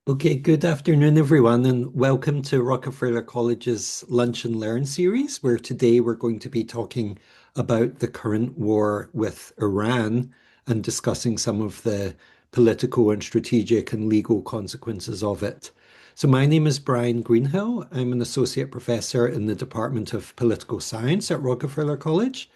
Okay, good afternoon, everyone, and welcome to Rockefeller College's Lunch and Learn series, where today we're going to be talking about the current war with Iran and discussing some of the political and strategic and legal consequences of it. So my name is Brian Greenhill. I'm an associate professor in the Department of Political Science at Rockefeller College,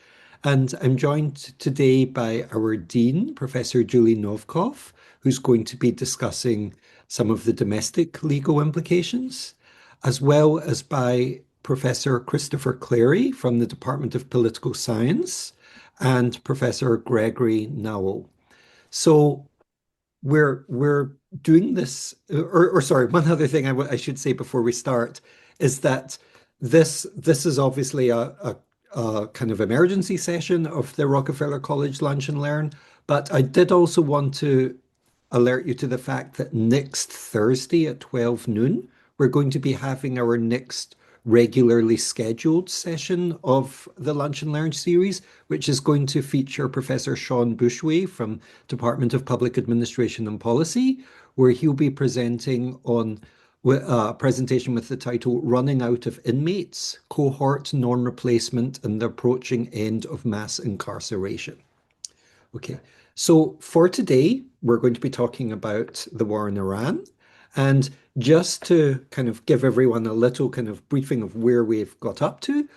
and I'm joined today by our dean, Professor Julie Novkov, who's going to be discussing some of the domestic legal implications, as well as by Professor Christopher Clary from the Department of Political Science and Professor Gregory Nowell. So we're doing this, or sorry, one other thing I should say before we start is that this is obviously a kind of emergency session of the Rockefeller College Lunch and Learn, but I did also want to alert you to the fact that next Thursday at 12 noon, we're going to be having our next regularly scheduled session of the Lunch and Learn series, which is going to feature Professor Sean Bushway from Department of Public Administration and Policy, where he'll be presenting on a presentation with the title Running Out of Inmates, Cohort Non-Replacement and the Approaching End of Mass Incarceration. Okay, so for today, we're going to be talking about the war in Iran. And just to kind of give everyone a little kind of briefing of where we've got up to,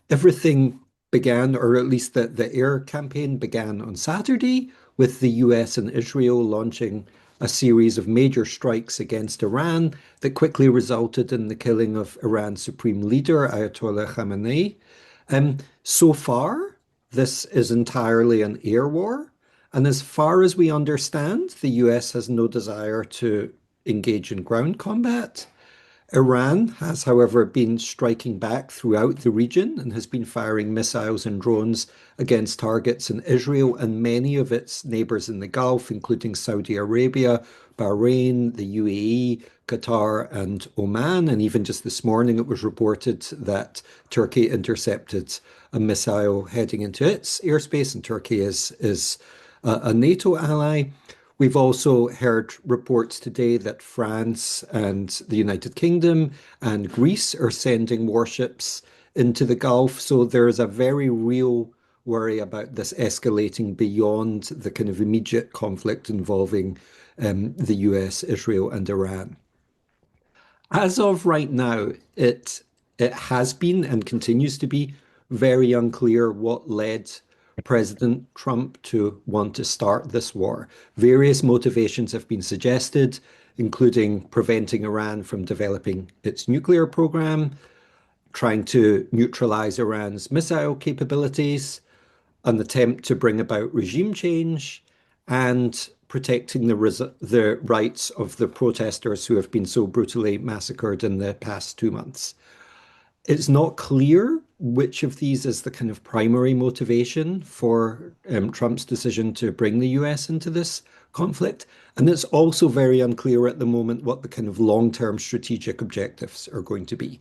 everything began, or at least the air campaign began on Saturday, with the US and Israel launching a series of major strikes against Iran that quickly resulted in the killing of Iran's supreme leader, Ayatollah Khamenei. So far, this is entirely an air war. And as far as we understand, the US has no desire to engage in ground combat. Iran has, however, been striking back throughout the region and has been firing missiles and drones against targets in Israel and many of its neighbors in the Gulf, including Saudi Arabia, Bahrain, the UAE, Qatar, and Oman. And even just this morning, it was reported that Turkey intercepted a missile heading into its airspace, and Turkey is a NATO ally. We've also heard reports today that France and the United Kingdom and Greece are sending warships into the Gulf. So there is a very real worry about this escalating beyond the kind of immediate conflict involving the US, Israel, and Iran. As of right now, it has been and continues to be very unclear what led President Trump to want to start this war. Various motivations have been suggested, including preventing Iran from developing its nuclear program, trying to neutralize Iran's missile capabilities, an attempt to bring about regime change, and protecting the rights of the protesters who have been so brutally massacred in the past 2 months. It's not clear which of these is the kind of primary motivation for Trump's decision to bring the US into this conflict. And it's also very unclear at the moment what the kind of long-term strategic objectives are going to be.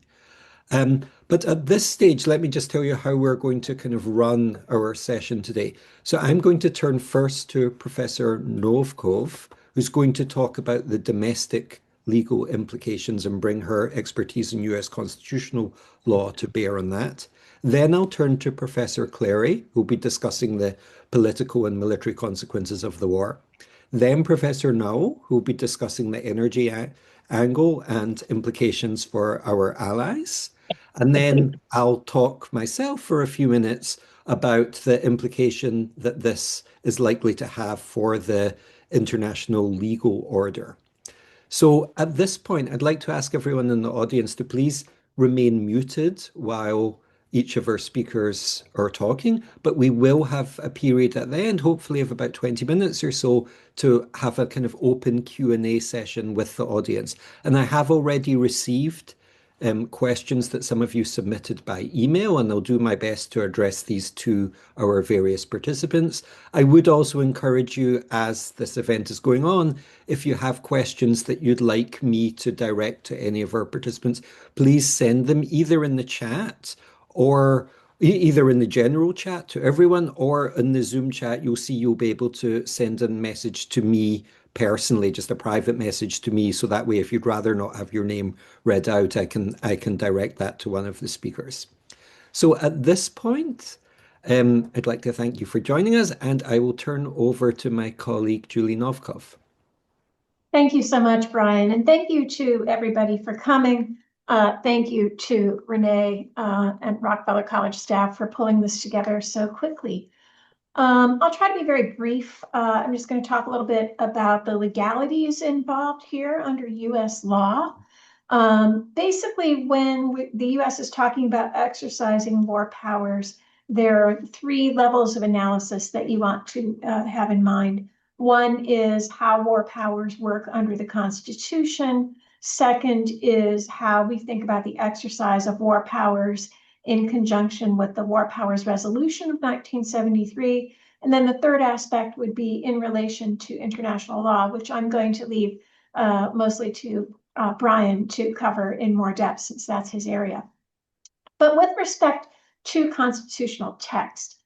But at this stage, let me just tell you how we're going to kind of run our session today. So I'm going to turn first to Professor Novkov, who's going to talk about the domestic legal implications and bring her expertise in US constitutional law to bear on that. Then I'll turn to Professor Clary, who'll be discussing the political and military consequences of the war. Then Professor Nowell, who'll be discussing the energy angle and implications for our allies. And then I'll talk myself for a few minutes about the implication that this is likely to have for the international legal order. So at this point, I'd like to ask everyone in the audience to please remain muted while each of our speakers are talking, but we will have a period at the end, hopefully of about 20 minutes or so, to have a kind of open Q&A session with the audience. And I have already received questions that some of you submitted by email, and I'll do my best to address these to our various participants. I would also encourage you, as this event is going on, if you have questions that you'd like me to direct to any of our participants, please send them either in the chat or either in the general chat to everyone or in the Zoom chat. You'll see you'll be able to send a message to me personally, just a private message to me, so that way, if you'd rather not have your name read out, I can direct that to one of the speakers. So at this point, I'd like to thank you for joining us, and I will turn over to my colleague, Julie Novkov. Thank you so much, Brian, and thank you to everybody for coming. Thank you to Renee and Rockefeller College staff for pulling this together so quickly. I'll try to be very brief. I'm just going to talk a little bit about the legalities involved here under U.S. law. Basically, when the U.S. is talking about exercising war powers, there are three levels of analysis that you want to have in mind. One is how war powers work under the Constitution. Second is how we think about the exercise of war powers in conjunction with the War Powers Resolution of 1973. And then the third aspect would be in relation to international law, which I'm going to leave mostly to Brian to cover in more depth, since that's his area. But with respect to constitutional text,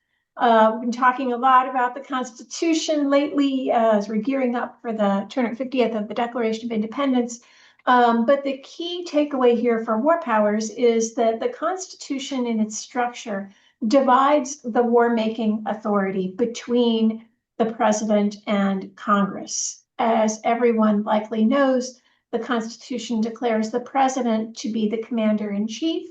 we've been talking a lot about the Constitution lately as we're gearing up for the 250th of the Declaration of Independence. But the key takeaway here for war powers is that the Constitution in its structure divides the war-making authority between the president and Congress. As everyone likely knows, the Constitution declares the president to be the commander-in-chief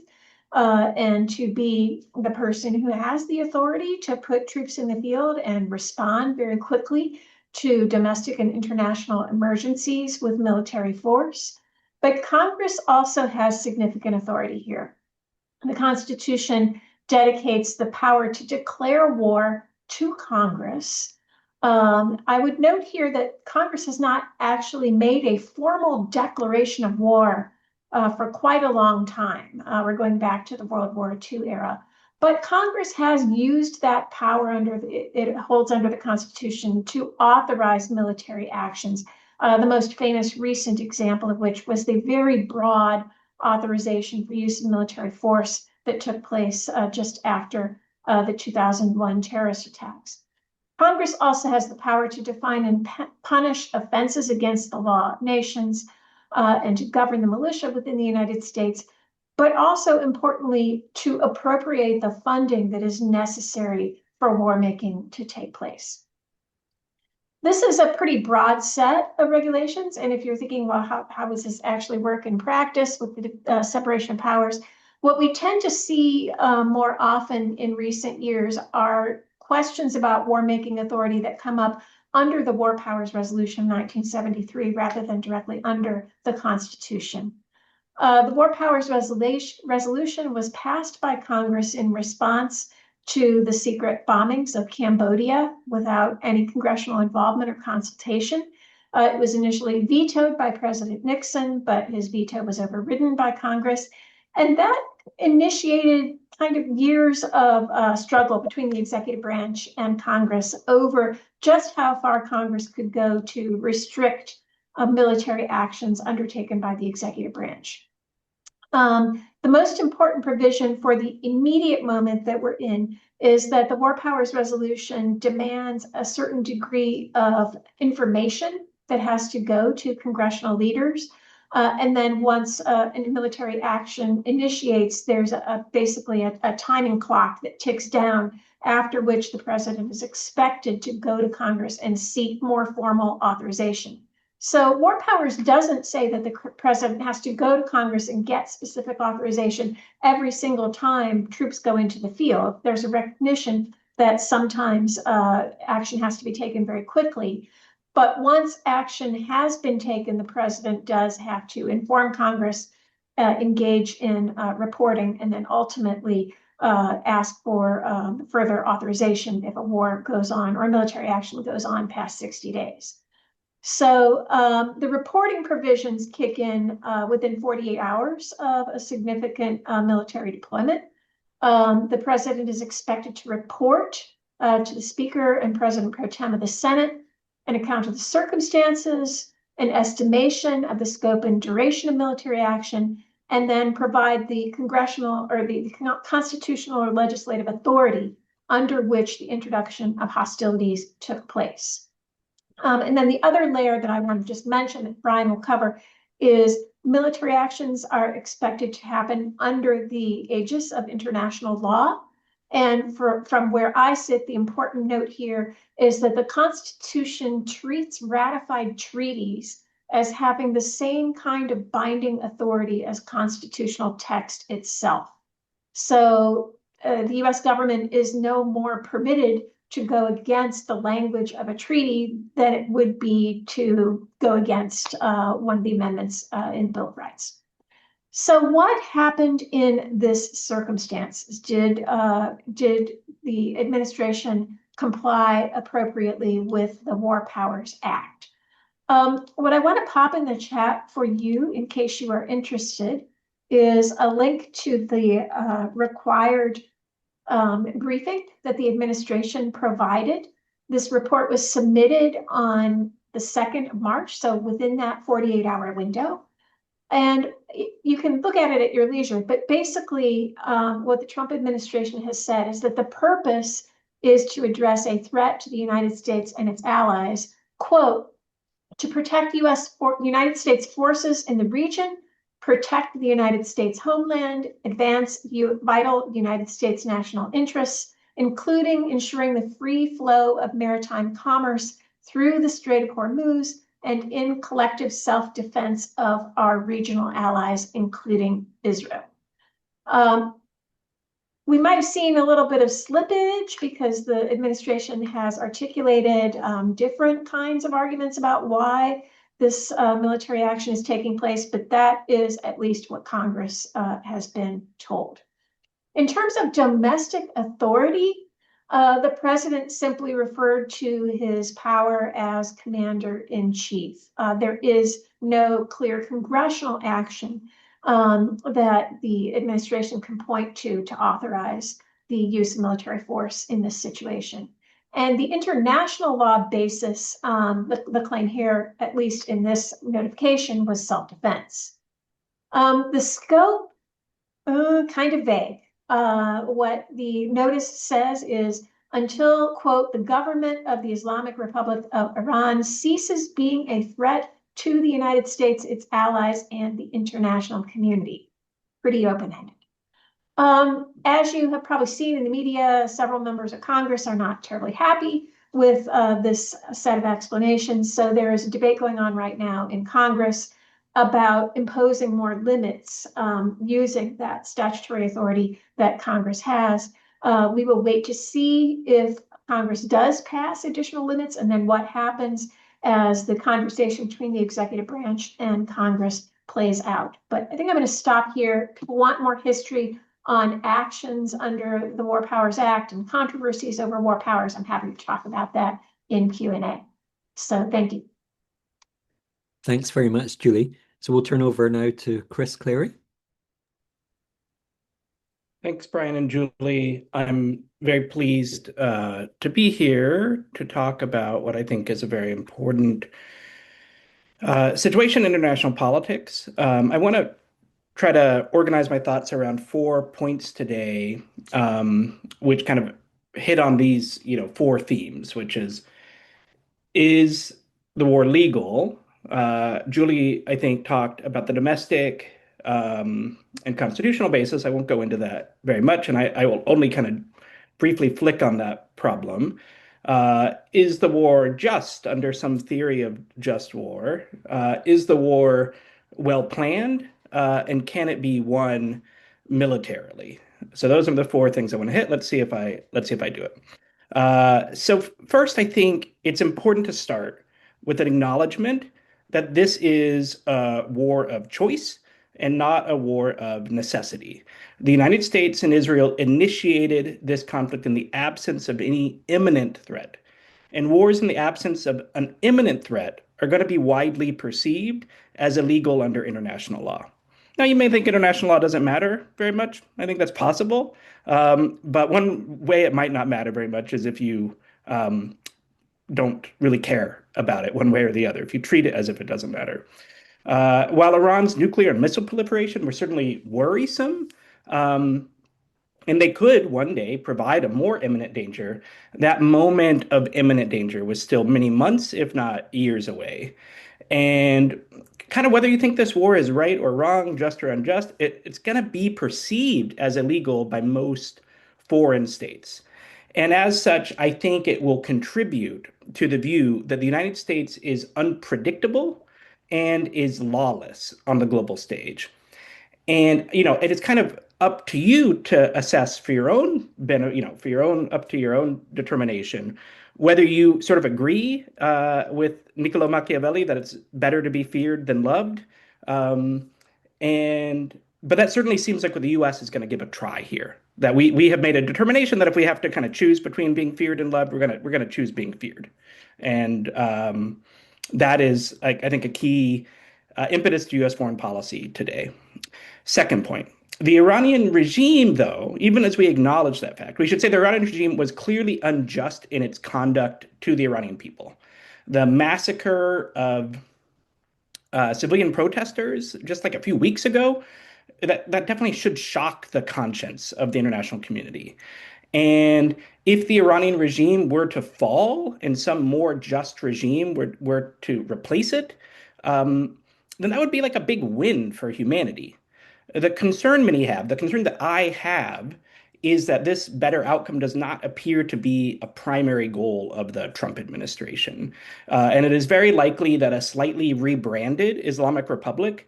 and to be the person who has the authority to put troops in the field and respond very quickly to domestic and international emergencies with military force. But Congress also has significant authority here. The Constitution dedicates the power to declare war to Congress. I would note here that Congress has not actually made a formal declaration of war for quite a long time. We're going back to the World War II era. But Congress has used that power it holds under the Constitution to authorize military actions. The most famous recent example of which was the very broad authorization for use of military force that took place just after the 2001 terrorist attacks. Congress also has the power to define and punish offenses against the law of nations and to govern the militia within the United States, but also importantly, to appropriate the funding that is necessary for war making to take place. This is a pretty broad set of regulations. And if you're thinking, well, how does this actually work in practice with the separation of powers? What we tend to see more often in recent years are questions about war-making authority that come up under the War Powers Resolution of 1973 rather than directly under the Constitution. The War Powers Resolution was passed by Congress in response to the secret bombings of Cambodia without any congressional involvement or consultation. It was initially vetoed by President Nixon, but his veto was overridden by Congress. And that initiated kind of years of struggle between the executive branch and Congress over just how far Congress could go to restrict military actions undertaken by the executive branch. The most important provision for the immediate moment that we're in is that the War Powers Resolution demands a certain degree of information that has to go to congressional leaders. And then once a military action initiates, there's basically a timing clock that ticks down, after which the president is expected to go to Congress and seek more formal authorization. So War Powers doesn't say that the president has to go to Congress and get specific authorization every single time troops go into the field. There's a recognition that sometimes action has to be taken very quickly. But once action has been taken, the president does have to inform Congress, engage in reporting, and then ultimately ask for further authorization if a war goes on or a military action goes on past 60 days. So the reporting provisions kick in within 48 hours of a significant military deployment. The president is expected to report to the Speaker and President Pro Tem of the Senate an account of the circumstances, an estimation of the scope and duration of military action, and then provide the congressional or the constitutional or legislative authority under which the introduction of hostilities took place. And then the other layer that I want to just mention that Brian will cover is military actions are expected to happen under the aegis of international law. And from where I sit, the important note here is that the Constitution treats ratified treaties as having the same kind of binding authority as constitutional text itself. So the US government is no more permitted to go against the language of a treaty than it would be to go against one of the amendments in Bill of Rights. So what happened in this circumstance? Did the administration comply appropriately with the War Powers Act? What I want to pop in the chat for you, in case you are interested, is a link to the required briefing that the administration provided. This report was submitted on the 2nd of March, so within that 48-hour window. And you can look at it at your leisure, but basically what the Trump administration has said is that the purpose is to address a threat to the United States and its allies, quote, to protect United States forces in the region, protect the United States homeland, advance vital United States national interests, including ensuring the free flow of maritime commerce through the Strait of Hormuz and in collective self-defense of our regional allies, including Israel. We might have seen a little bit of slippage because the administration has articulated different kinds of arguments about why this military action is taking place, but that is at least what Congress has been told. In terms of domestic authority, the president simply referred to his power as commander-in-chief. There is no clear congressional action that the administration can point to authorize the use of military force in this situation. And the international law basis, the claim here, at least in this notification, was self-defense. The scope, kind of vague. What the notice says is until, quote, the government of the Islamic Republic of Iran ceases being a threat to the United States, its allies, and the international community. Pretty open-ended. As you have probably seen in the media, several members of Congress are not terribly happy with this set of explanations. So there is a debate going on right now in Congress about imposing more limits using that statutory authority that Congress has. We will wait to see if Congress does pass additional limits and then what happens as the conversation between the executive branch and Congress plays out. But I think I'm going to stop here. People want more history on actions under the War Powers Act and controversies over war powers. I'm happy to talk about that in Q&A. So thank you. Thanks very much, Julie. So we'll turn over now to Chris Clary. Thanks, Brian and Julie. I'm very pleased to be here to talk about what I think is a very important situation in international politics. I want to try to organize my thoughts around 4 points today, which kind of hit on these, four themes, which is the war legal? Julie, I think, talked about the domestic and constitutional basis. I won't go into that very much, and I will only kind of briefly flick on that problem. Is the war just under some theory of just war? Is the war well planned? And can it be won militarily? So those are the 4 things I want to hit. Let's see if I do it. So first, I think it's important to start with an acknowledgement that this is a war of choice and not a war of necessity. The United States and Israel initiated this conflict in the absence of any imminent threat. And wars in the absence of an imminent threat are going to be widely perceived as illegal under international law. Now, you may think international law doesn't matter very much. I think that's possible. But one way it might not matter very much is if you don't really care about it one way or the other, if you treat it as if it doesn't matter. While Iran's nuclear and missile proliferation were certainly worrisome, And they could one day provide a more imminent danger. That moment of imminent danger was still many months, if not years away. And kind of whether you think this war is right or wrong, just or unjust, it's going to be perceived as illegal by most foreign states. And as such, I think it will contribute to the view that the United States is unpredictable and is lawless on the global stage. And it is kind of up to you to assess for your own for your own up to your own determination, whether you sort of agree with Niccolo Machiavelli that it's better to be feared than loved. Um, and but that certainly seems like what the U.S. is going to give a try here. That we have made a determination that if we have to kind of choose between being feared and loved, we're gonna choose being feared, and that is, I think, a key impetus to U.S. foreign policy today. Second point. The Iranian regime, though, even as we acknowledge that fact, we should say the Iranian regime was clearly unjust in its conduct to the Iranian people. The massacre of civilian protesters just like a few weeks ago, that definitely should shock the conscience of the international community. And if the Iranian regime were to fall and some more just regime were to replace it, then that would be like a big win for humanity. The concern many have, the concern that I have, is that this better outcome does not appear to be a primary goal of the Trump administration. And it is very likely that a slightly rebranded Islamic Republic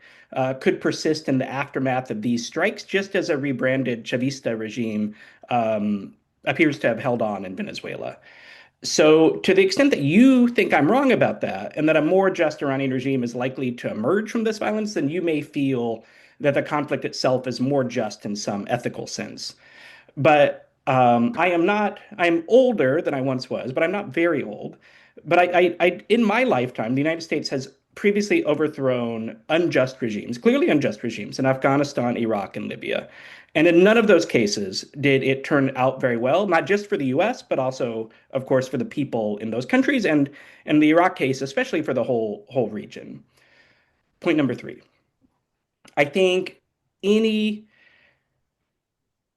could persist in the aftermath of these strikes, just as a rebranded Chavista regime appears to have held on in Venezuela. So, to the extent that you think I'm wrong about that, and that a more just Iranian regime is likely to emerge from this violence, then you may feel that the conflict itself is more just in some ethical sense. But I am not, I'm older than I once was, but I'm not very old. But in my lifetime, the United States has previously overthrown unjust regimes, clearly unjust regimes in Afghanistan, Iraq, and Libya. And in none of those cases did it turn out very well, not just for the US, but also, of course, for the people in those countries, and in the Iraq case, especially for the whole region. Point number three. I think any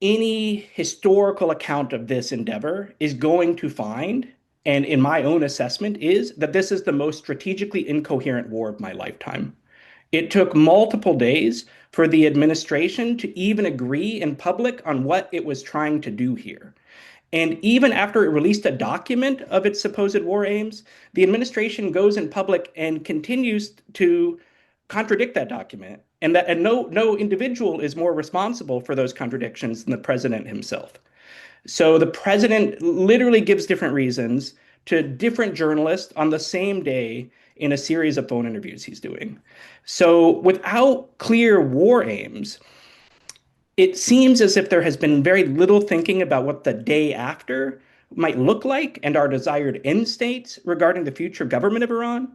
any historical account of this endeavor is going to find, and in my own assessment, is that this is the most strategically incoherent war of my lifetime. It took multiple days for the administration to even agree in public on what it was trying to do here. And even after it released a document of its supposed war aims, the administration goes in public and continues to contradict that document. And no individual is more responsible for those contradictions than the president himself. So the president literally gives different reasons to different journalists on the same day in a series of phone interviews he's doing. So without clear war aims, it seems as if there has been very little thinking about what the day after might look like and our desired end states regarding the future government of Iran.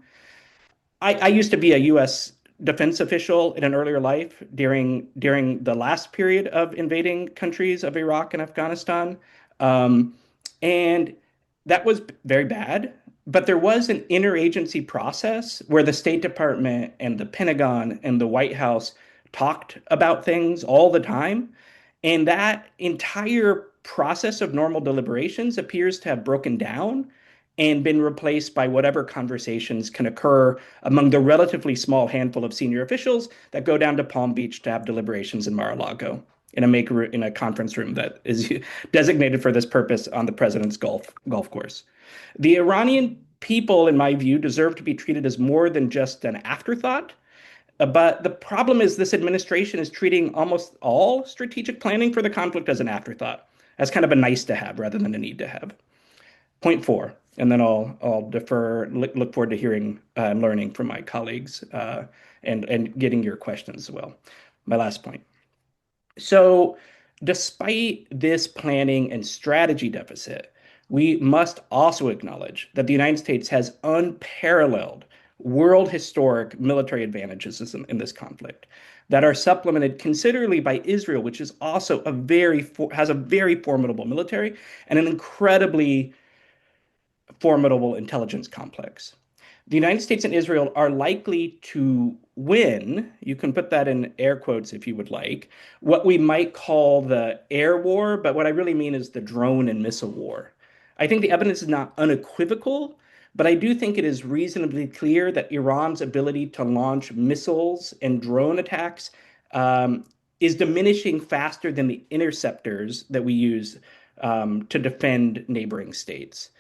I used to be a U.S. defense official in an earlier life during the last period of invading countries of Iraq and Afghanistan, um, and that was very bad. But there was an interagency process where the State Department and the Pentagon and the White House talked about things all the time, and that entire process of normal deliberations appears to have broken down and been replaced by whatever conversations can occur among the relatively small handful of senior officials that go down to Palm Beach to have deliberations in Mar-a-Lago in a conference room that is designated for this purpose on the president's golf course. The Iranian people, in my view, deserve to be treated as more than just an afterthought. But the problem is this administration is treating almost all strategic planning for the conflict as an afterthought, as kind of a nice to have rather than a need to have. Point four, and then I'll defer, look forward to hearing and learning from my colleagues and getting your questions as well. My last point. So, despite this planning and strategy deficit, we must also acknowledge that the United States has unparalleled world historic military advantages in this conflict that are supplemented considerably by Israel, which is also has a very formidable military and an incredibly formidable intelligence complex. The United States and Israel are likely to win, you can put that in air quotes if you would like, what we might call the air war, but what I really mean is the drone and missile war. I think the evidence is not unequivocal, but I do think it is reasonably clear that Iran's ability to launch missiles and drone attacks um, is diminishing faster than the interceptors that we use to defend neighboring states.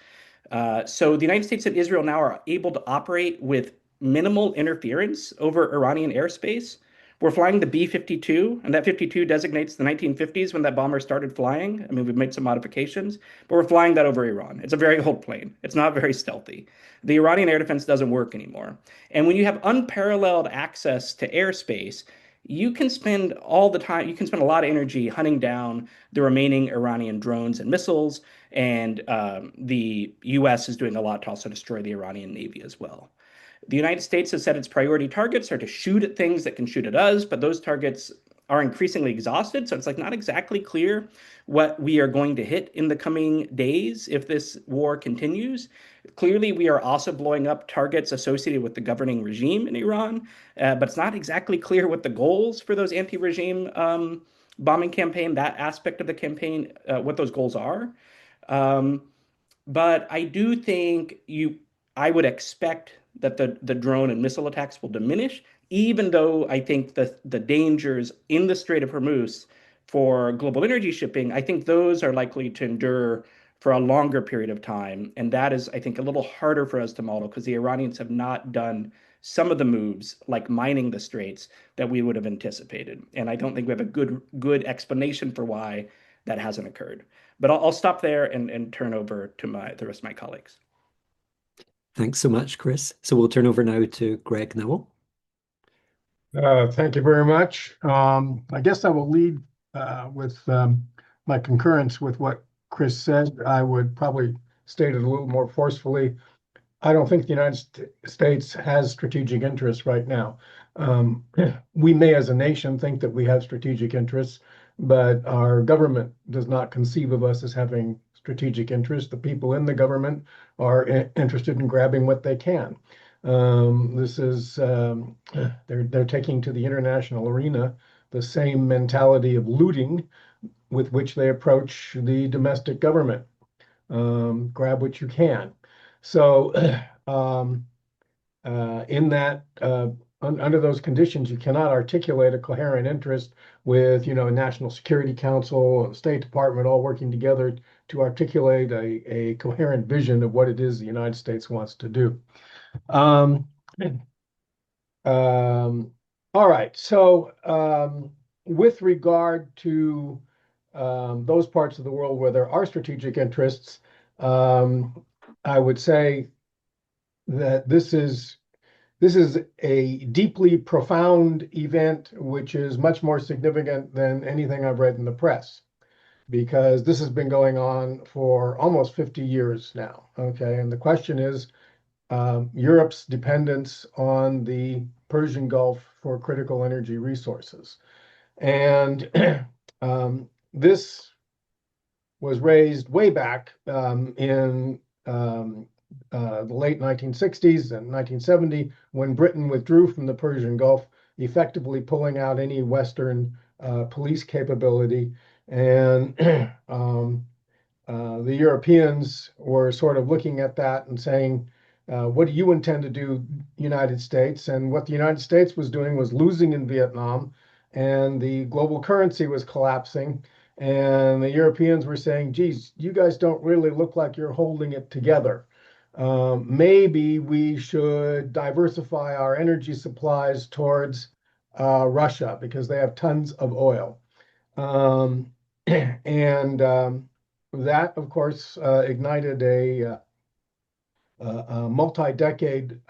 So the United States and Israel now are able to operate with minimal interference over Iranian airspace. We're flying the B-52, and that 52 designates the 1950s when that bomber started flying. I mean, we've made some modifications, but we're flying that over Iran. It's a very old plane. It's not very stealthy. The Iranian air defense doesn't work anymore. And when you have unparalleled access to airspace, you can spend all the time, you can spend a lot of energy hunting down the remaining Iranian drones and missiles, and the US is doing a lot to also destroy the Iranian Navy as well. The United States has said its priority targets are to shoot at things that can shoot at us, but those targets are increasingly exhausted. So it's like not exactly clear what we are going to hit in the coming days if this war continues. Clearly, we are also blowing up targets associated with the governing regime in Iran, but it's not exactly clear what the goals for those anti-regime bombing campaign, that aspect of the campaign, what those goals are. Um, but I do think I would expect that the drone and missile attacks will diminish, even though I think the dangers in the Strait of Hormuz for global energy shipping, I think those are likely to endure for a longer period of time. And that is, I think, a little harder for us to model because the Iranians have not done some of the moves like mining the straits that we would have anticipated. And I don't think we have a good explanation for why that hasn't occurred. But I'll stop there and turn over to the rest of my colleagues. Thanks so much, Chris. So we'll turn over now to Greg Nowell. Thank you very much. I guess I will lead with my concurrence with what Chris said. I would probably state it a little more forcefully. I don't think the United States has strategic interests right now. Um, we may, as a nation, think that we have strategic interests, but our government does not conceive of us as having strategic interests. The people in the government are interested in grabbing what they can. This is they're taking to the international arena the same mentality of looting with which they approach the domestic government. Grab what you can. So, in that, under those conditions, you cannot articulate a coherent interest with, a National Security Council and State Department all working together to articulate a coherent vision of what it is the United States wants to do. Um, all right. So, with regard to those parts of the world where there are strategic interests, I would say that this is a deeply profound event, which is much more significant than anything I've read in the press, because this has been going on for almost 50 years now. Okay, and the question is Europe's dependence on the Persian Gulf for critical energy resources, and this was raised way back in the late 1960s and 1970 when Britain withdrew from the Persian Gulf, effectively pulling out any Western police capability. And the Europeans were sort of looking at that and saying, what do you intend to do, United States? And what the United States was doing was losing in Vietnam, and the global currency was collapsing. And the Europeans were saying, geez, you guys don't really look like you're holding it together. Maybe we should diversify our energy supplies towards Russia because they have tons of oil. Um, and that, of course, ignited a multi-decade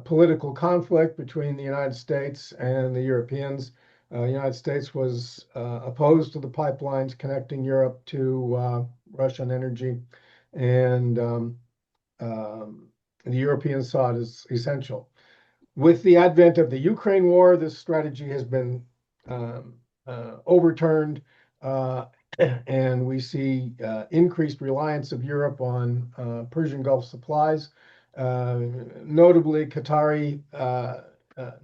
political conflict between the United States and the Europeans. The United States was opposed to the pipelines connecting Europe to Russian energy, and the Europeans saw it as essential. With the advent of the Ukraine war, this strategy has been overturned, and we see increased reliance of Europe on Persian Gulf supplies. Notably, Qatari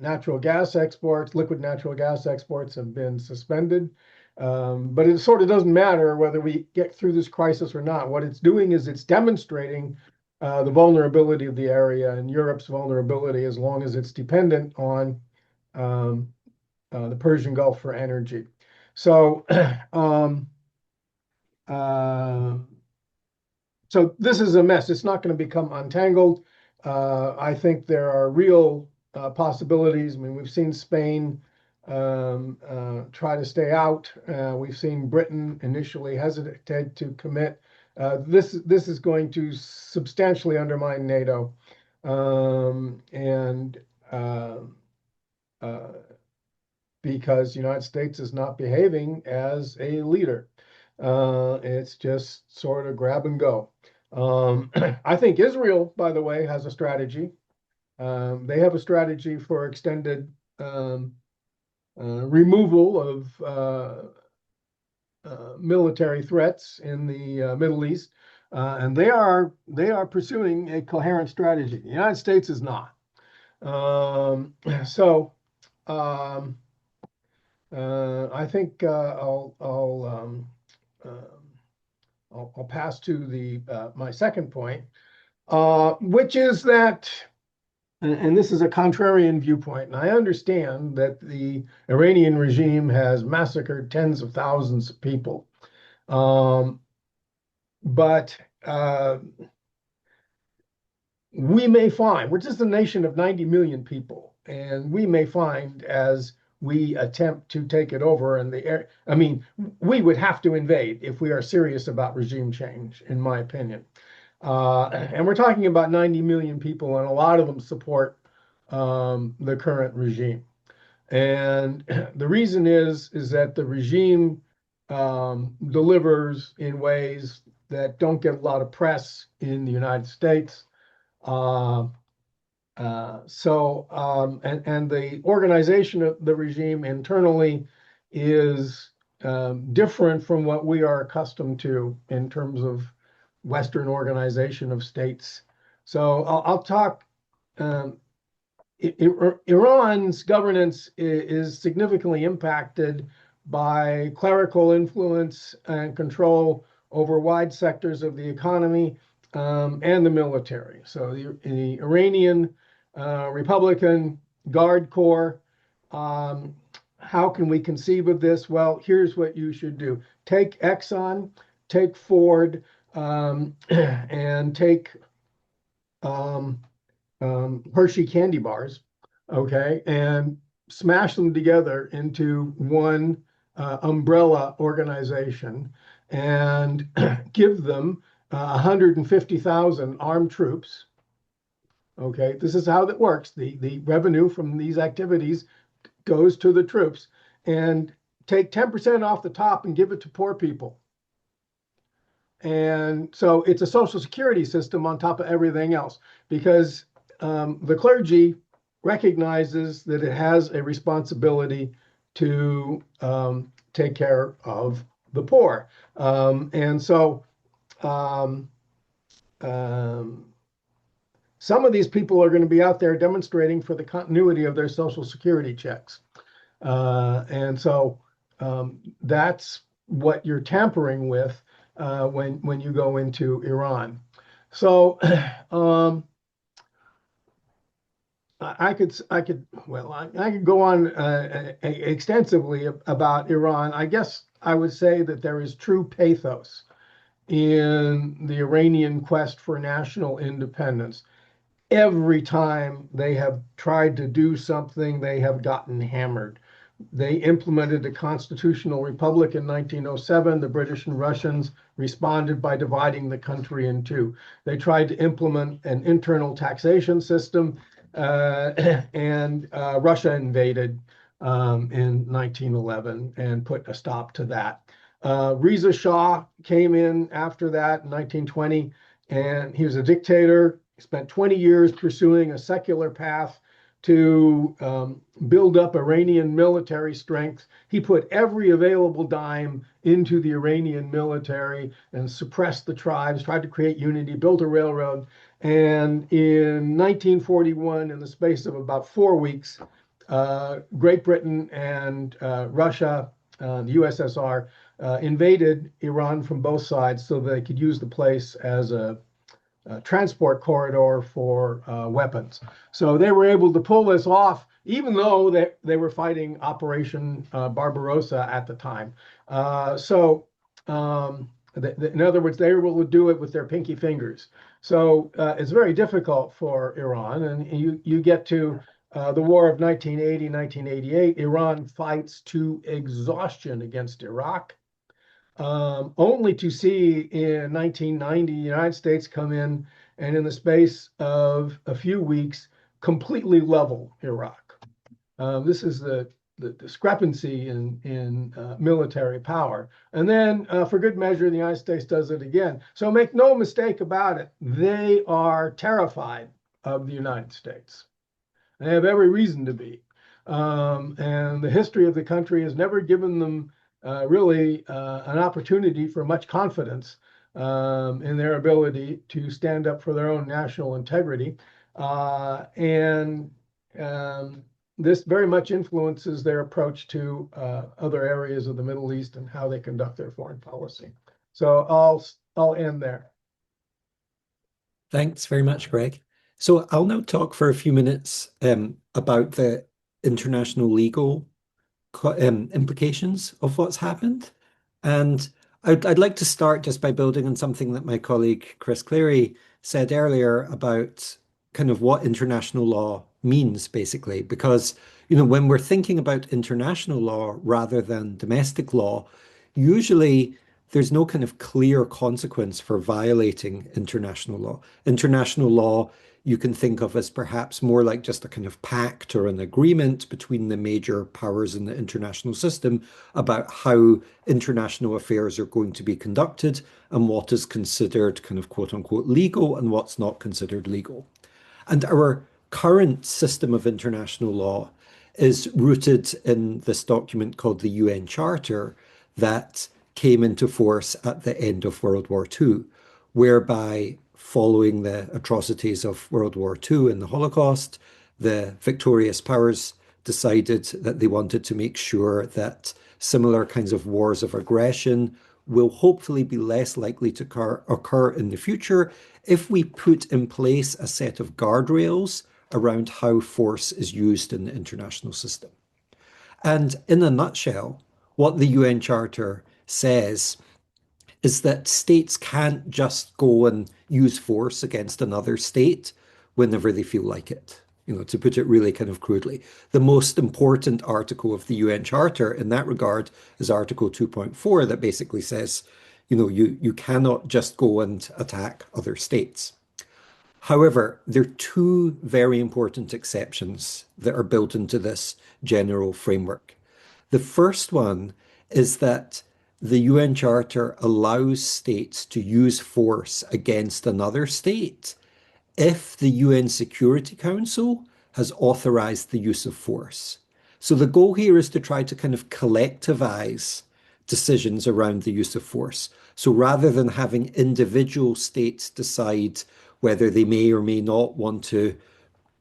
natural gas exports, liquid natural gas exports have been suspended. But it sort of doesn't matter whether we get through this crisis or not. What it's doing is it's demonstrating the vulnerability of the area and Europe's vulnerability as long as it's dependent on the Persian Gulf for energy. So, uh, so this is a mess. It's not going to become untangled. I think there are real possibilities. I mean, we've seen Spain try to stay out. We've seen Britain initially hesitate to commit. This is going to substantially undermine NATO, and uh, because the United States is not behaving as a leader. It's just sort of grab and go. I think Israel, by the way, has a strategy. They have a strategy for extended removal of military threats in the Middle East, and they are pursuing a coherent strategy. The United States is not. So I think I'll pass to the my second point, which is that, and this is a contrarian viewpoint, and I understand that the Iranian regime has massacred tens of thousands of people, but we may find we're just a nation of 90 million people, and we may find as we attempt to take it over and the air, I mean, we would have to invade if we are serious about regime change, in my opinion. And we're talking about 90 million people, and a lot of them support the current regime. And the reason is that the regime delivers in ways that don't get a lot of press in the United States. And the organization of the regime internally is different from what we are accustomed to in terms of Western organization of states. So I'll talk. Iran's governance is significantly impacted by clerical influence and control over wide sectors of the economy and the military. So the Iranian Republican Guard Corps, how can we conceive of this? Well, here's what you should do. Take Exxon, take Ford, and take Hershey candy bars, okay, and smash them together into one umbrella organization and give them 150,000 armed troops. Okay, this is how that works. The revenue from these activities goes to the troops, and take 10% off the top and give it to poor people. And so it's a social security system on top of everything else, because the clergy recognizes that it has a responsibility to take care of the poor. And so some of these people are going to be out there demonstrating for the continuity of their social security checks. And so that's what you're tampering with when you go into Iran. So I could go on extensively about Iran. I guess I would say that there is true pathos in the Iranian quest for national independence. Every time they have tried to do something, they have gotten hammered. They implemented a constitutional republic in 1907. The British and Russians responded by dividing the country in two. They tried to implement an internal taxation system, and Russia invaded in 1911 and put a stop to that. Reza Shah came in after that in 1920, and he was a dictator. He spent 20 years pursuing a secular path to build up Iranian military strength. He put every available dime into the Iranian military and suppressed the tribes, tried to create unity, built a railroad. And in 1941, in the space of about 4 weeks, Great Britain and Russia, the USSR, invaded Iran from both sides so they could use the place as a transport corridor for weapons. So they were able to pull this off, even though they were fighting Operation Barbarossa at the time. In other words, they were able to do it with their pinky fingers. So it's very difficult for Iran. And you get to the war of 1980, 1988, Iran fights to exhaustion against Iraq. Only to see in 1990 the United States come in and in the space of a few weeks completely level Iraq. This is the discrepancy in military power. And then for good measure, the United States does it again. So make no mistake about it, they are terrified of the United States. They have every reason to be. And the history of the country has never given them really an opportunity for much confidence in their ability to stand up for their own national integrity. And this very much influences their approach to other areas of the Middle East and how they conduct their foreign policy. So I'll end there. Thanks very much, Greg. So I'll now talk for a few minutes about the international legal implications of what's happened. And I'd like to start just by building on something that my colleague Chris Clary said earlier about kind of what international law means, basically, because, you know, when we're thinking about international law rather than domestic law, usually there's no kind of clear consequence for violating international law. International law you can think of as perhaps more like just a kind of pact or an agreement between the major powers in the international system about how international affairs are going to be conducted and what is considered kind of quote unquote legal and what's not considered legal. And our current system of international law is rooted in this document called the UN Charter that came into force at the end of World War II, whereby following the atrocities of World War II and the Holocaust, the victorious powers decided that they wanted to make sure that similar kinds of wars of aggression will hopefully be less likely to occur in the future if we put in place a set of guardrails around how force is used in the international system. And in a nutshell, what the UN Charter says is that states can't just go and use force against another state whenever they feel like it. You know, to put it really kind of crudely, the most important article of the UN Charter in that regard is Article 2.4 that basically says, you know, you cannot just go and attack other states. However, there are two very important exceptions that are built into this general framework. The first one is that the UN Charter allows states to use force against another state if the UN Security Council has authorized the use of force. So the goal here is to try to kind of collectivize decisions around the use of force. So rather than having individual states decide whether they may or may not want to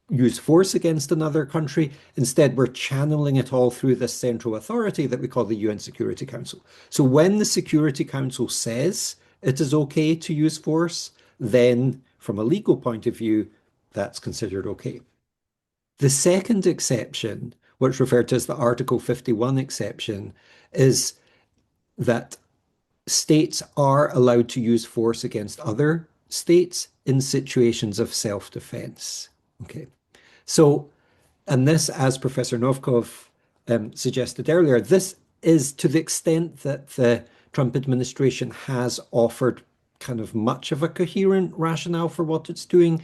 use force against another country. Instead, we're channeling it all through this central authority that we call the UN Security Council. So when the Security Council says it is okay to use force, then from a legal point of view, that's considered okay. The second exception, what's referred to as the Article 51 exception, is that states are allowed to use force against other states in situations of self-defense. Okay. So, and this, as Professor Novkov suggested earlier, this is to the extent that the Trump administration has offered kind of much of a coherent rationale for what it's doing.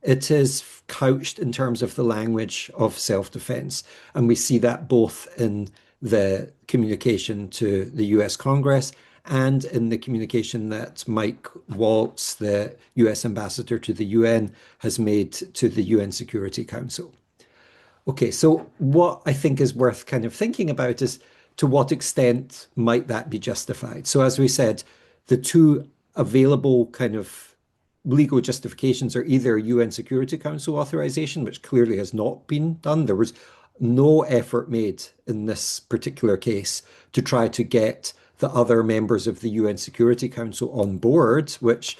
It is couched in terms of the language of self-defense. And we see that both in the communication to the US Congress and in the communication that Mike Waltz, the US ambassador to the UN, has made to the UN Security Council. Okay, so what I think is worth kind of thinking about is to what extent might that be justified? So as we said, the two available kind of legal justifications are either UN Security Council authorization, which clearly has not been done. There was no effort made in this particular case to try to get the other members of the UN Security Council on board, which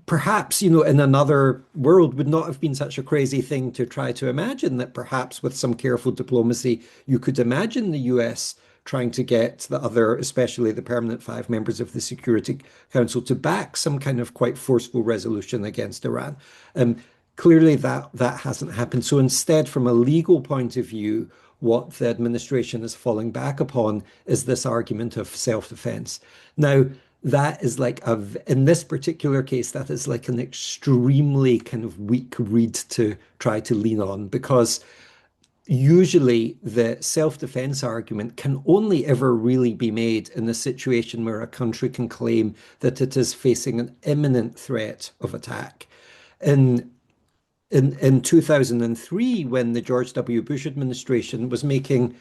perhaps, in another world would not have been such a crazy thing to try to imagine, that perhaps with some careful diplomacy, you could imagine the US trying to get the other, especially the permanent five members of the Security Council, to back some kind of quite forceful resolution against Iran. Clearly, that hasn't happened. So instead, from a legal point of view, what the administration is falling back upon is this argument of self-defense. Now, that is in this particular case, that is like an extremely kind of weak reed to try to lean on, because usually the self-defense argument can only ever really be made in a situation where a country can claim that it is facing an imminent threat of attack. In 2003, when the George W. Bush administration was making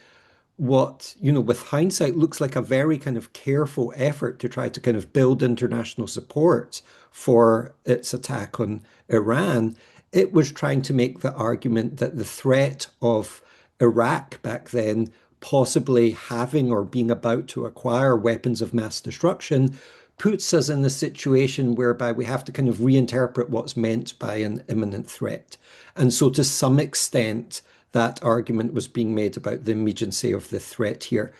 what, with hindsight, looks like a very kind of careful effort to try to kind of build international support for its attack on Iran, it was trying to make the argument that the threat of Iraq back then possibly having or being about to acquire weapons of mass destruction puts us in a situation whereby we have to kind of reinterpret what's meant by an imminent threat. And so to some extent, that argument was being made about the immediacy of the threat here.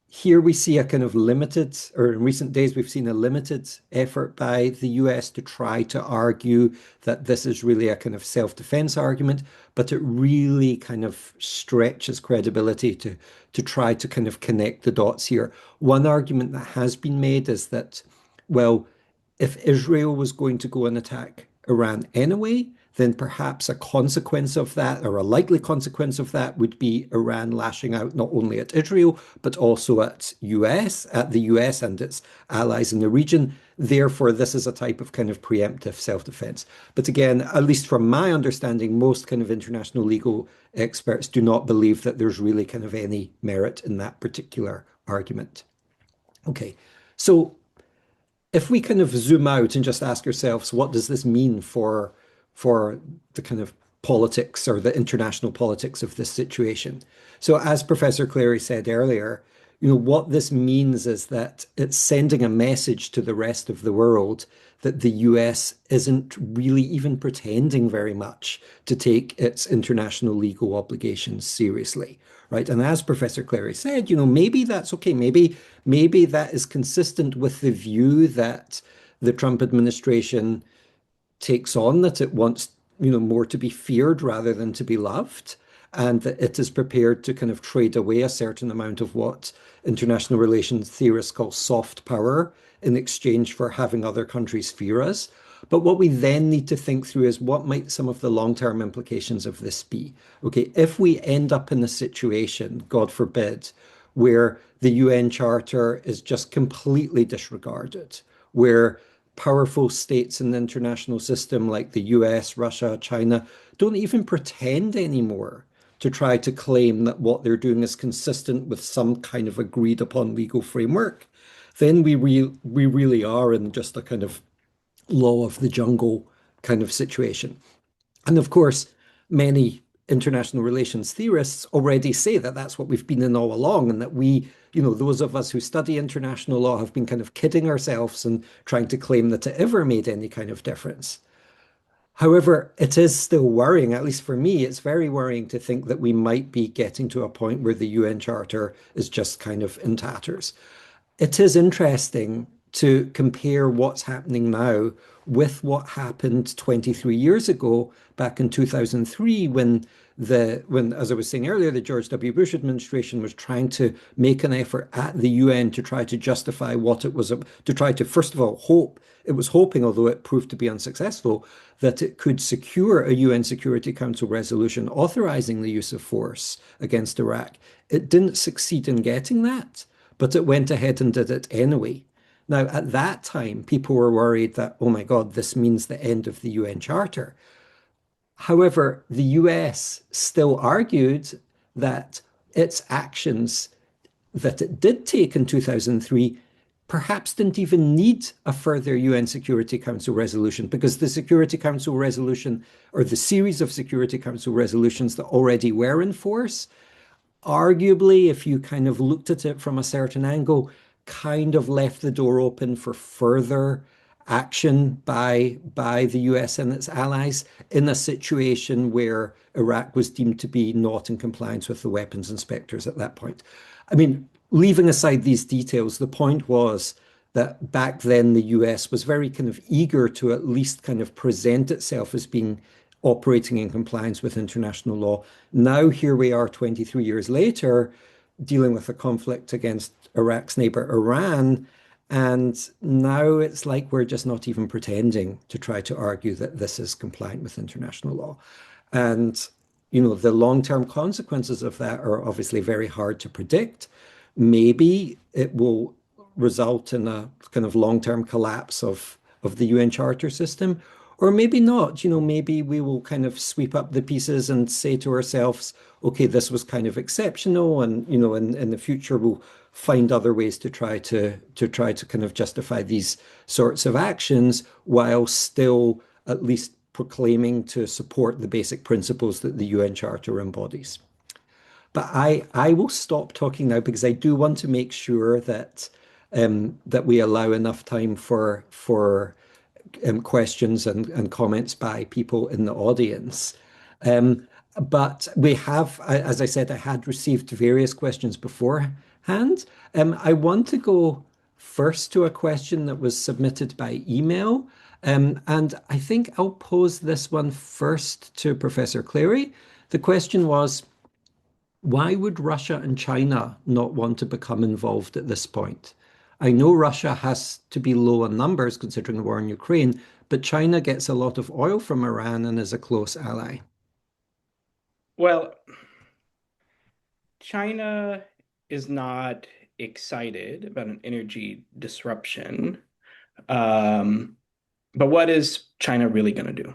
Here we see a kind of limited, or in recent days, we've seen a limited effort by the US to try to argue that this is really a kind of self-defense argument, but it really kind of stretches credibility to try to kind of connect the dots here. One argument that has been made is that, well, if Israel was going to go and attack Iran anyway, then perhaps a consequence of that, or a likely consequence of that, would be Iran lashing out not only at Israel, but also at the US and its allies in the region. Therefore, this is a type of kind of preemptive self-defense. But again, at least from my understanding, most kind of international legal experts do not believe that there's really kind of any merit in that particular argument. Okay, so if we kind of zoom out and just ask ourselves, what does this mean for the kind of politics or the international politics of this situation? So as Professor Clary said earlier, what this means is that it's sending a message to the rest of the world that the US isn't really even pretending very much to take its international legal obligations seriously, right? And as Professor Clary said, maybe that's okay. Maybe that is consistent with the view that the Trump administration takes on, that it wants, more to be feared rather than to be loved, and that it is prepared to kind of trade away a certain amount of what international relations theorists call soft power in exchange for having other countries fear us. But what we then need to think through is, what might some of the long-term implications of this be? Okay, if we end up in a situation, God forbid, where the UN Charter is just completely disregarded, where powerful states in the international system like the US, Russia, China don't even pretend anymore to try to claim that what they're doing is consistent with some kind of agreed upon legal framework, then we really are in just a kind of law of the jungle kind of situation. And of course, many international relations theorists already say that that's what we've been in all along, and that we, those of us who study international law have been kind of kidding ourselves and trying to claim that it ever made any kind of difference. However, it is still worrying, at least for me, it's very worrying to think that we might be getting to a point where the UN Charter is just kind of in tatters. It is interesting to compare what's happening now with what happened 23 years ago, back in 2003, when, as I was saying earlier, the George W. Bush administration was trying to make an effort at the UN to try to justify what it was, to try to, first of all, hoping, although it proved to be unsuccessful, that it could secure a UN Security Council resolution authorizing the use of force against Iraq. It didn't succeed in getting that, but it went ahead and did it anyway. Now, at that time, people were worried that, oh my God, this means the end of the UN Charter. However, the US still argued that its actions that it did take in 2003 perhaps didn't even need a further UN Security Council resolution because the Security Council resolution or the series of Security Council resolutions that already were in force, arguably, if you kind of looked at it from a certain angle, kind of left the door open for further action by the US and its allies in a situation where Iraq was deemed to be not in compliance with the weapons inspectors at that point. I mean, leaving aside these details, the point was that back then the US was very kind of eager to at least kind of present itself as being operating in compliance with international law. Now, here we are 23 years later, dealing with a conflict against Iraq's neighbor, Iran. And now it's like we're just not even pretending to try to argue that this is compliant with international law. And, the long-term consequences of that are obviously very hard to predict. Maybe it will result in a kind of long-term collapse of the UN Charter system, or maybe not. Maybe we will kind of sweep up the pieces and say to ourselves, okay, this was kind of exceptional, and in the future we'll find other ways to try to kind of justify these sorts of actions while still at least proclaiming to support the basic principles that the UN Charter embodies. But I will stop talking now because I do want to make sure that we allow enough time for questions and comments by people in the audience. But we have, as I said, I had received various questions beforehand. I want to go first to a question that was submitted by email. And I think I'll pose this one first to Professor Clary. The question was, why would Russia and China not want to become involved at this point? I know Russia has to be low on numbers considering the war in Ukraine, but China gets a lot of oil from Iran and is a close ally. Well, China is not excited about an energy disruption. But what is China really going to do?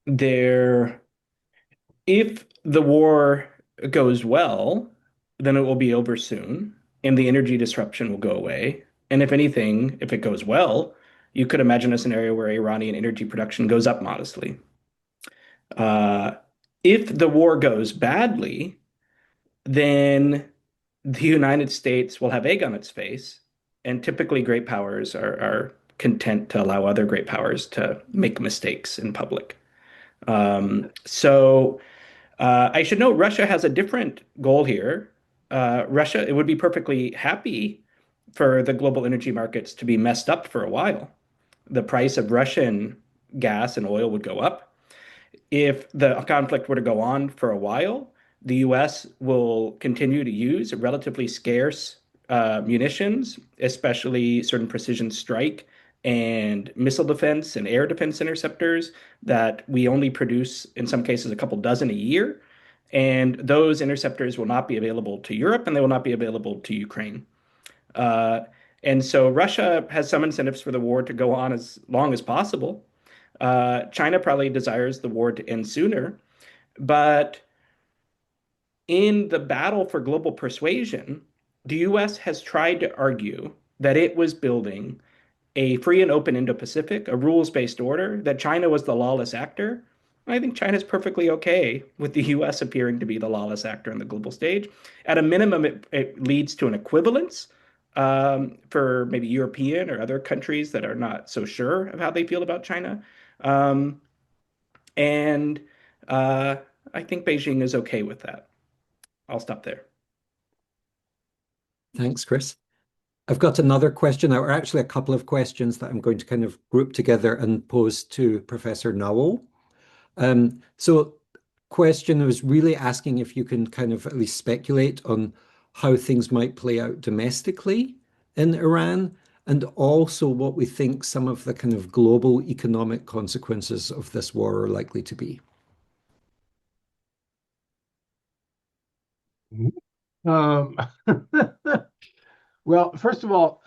There, if the war goes well, then it will be over soon, and the energy disruption will go away. And if anything, if it goes well, you could imagine a scenario where Iranian energy production goes up modestly. Uh, if the war goes badly, then the United States will have egg on its face, and typically great powers are content to allow other great powers to make mistakes in public. So I should note Russia has a different goal here. Russia, it would be perfectly happy for the global energy markets to be messed up for a while. The price of Russian gas and oil would go up. If the conflict were to go on for a while, the US will continue to use relatively scarce munitions, especially certain precision strike and missile defense and air defense interceptors that we only produce, in some cases, a couple dozen a year. And those interceptors will not be available to Europe and they will not be available to Ukraine. Uh, and so Russia has some incentives for the war to go on as long as possible. China probably desires the war to end sooner, but in the battle for global persuasion, the US has tried to argue that it was building a free and open Indo-Pacific, a rules-based order, that China was the lawless actor. I think China's perfectly okay with the US appearing to be the lawless actor on the global stage. At a minimum, it leads to an equivalence for maybe European or other countries that are not so sure of how they feel about China. Um, and I think Beijing is okay with that. I'll stop there. Thanks, Chris. I've got another question, or actually a couple of questions that I'm going to kind of group together and pose to Professor Nowell. So question was really asking if you can kind of at least speculate on how things might play out domestically in Iran, and also what we think some of the kind of global economic consequences of this war are likely to be. Um, well, first of all,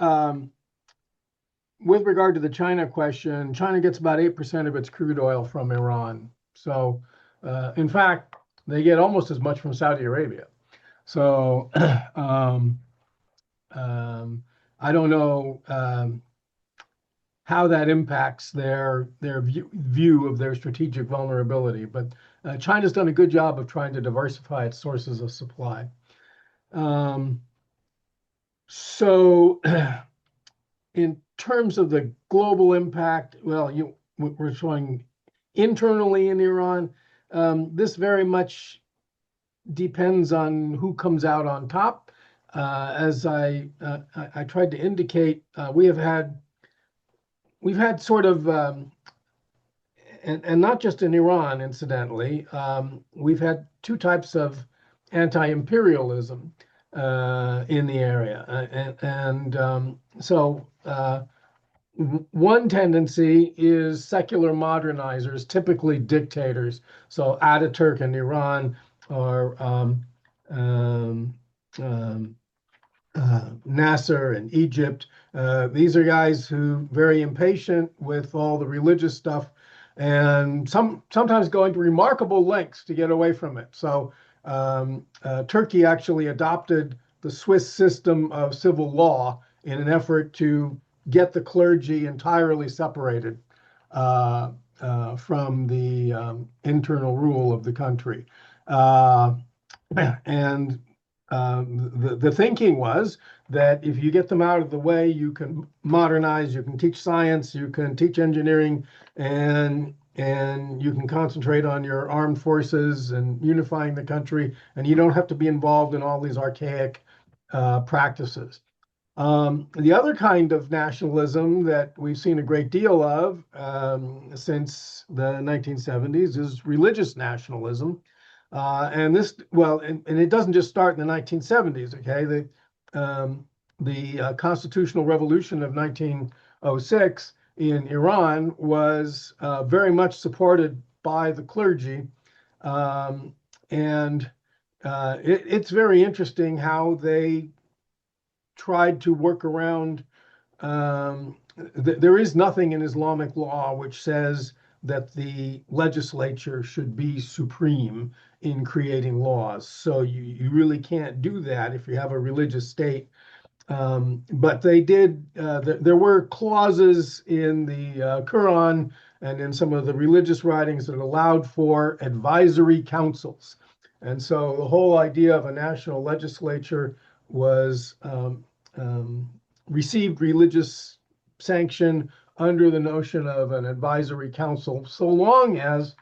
with regard to the China question, China gets about 8% of its crude oil from Iran. So, in fact, they get almost as much from Saudi Arabia. So, I don't know how that impacts their view of their strategic vulnerability, but China's done a good job of trying to diversify its sources of supply. So in terms of the global impact, well, we're showing internally in Iran. This very much depends on who comes out on top. As I tried to indicate, we've had sort of, and not just in Iran, incidentally, we've had two types of anti-imperialism in the area, so one tendency is secular modernizers, typically dictators. So Ataturk in Iran, or Nasser in Egypt. These are guys who very impatient with all the religious stuff, and sometimes going to remarkable lengths to get away from it. So Turkey actually adopted the Swiss system of civil law in an effort to get the clergy entirely separated from the internal rule of the country. And the thinking was that if you get them out of the way, you can modernize, you can teach science, you can teach engineering, and you can concentrate on your armed forces and unifying the country, and you don't have to be involved in all these archaic practices. The other kind of nationalism that we've seen a great deal of since the 1970s is religious nationalism. And it doesn't just start in the 1970s, okay? The constitutional revolution of 1906 in Iran was very much supported by the clergy. And it's very interesting how they tried to work around. There is nothing in Islamic law which says that the legislature should be supreme in creating laws. So you really can't do that if you have a religious state. But they did, there were clauses in the Quran and in some of the religious writings that allowed for advisory councils. And so the whole idea of a national legislature was received religious sanction under the notion of an advisory council, so long as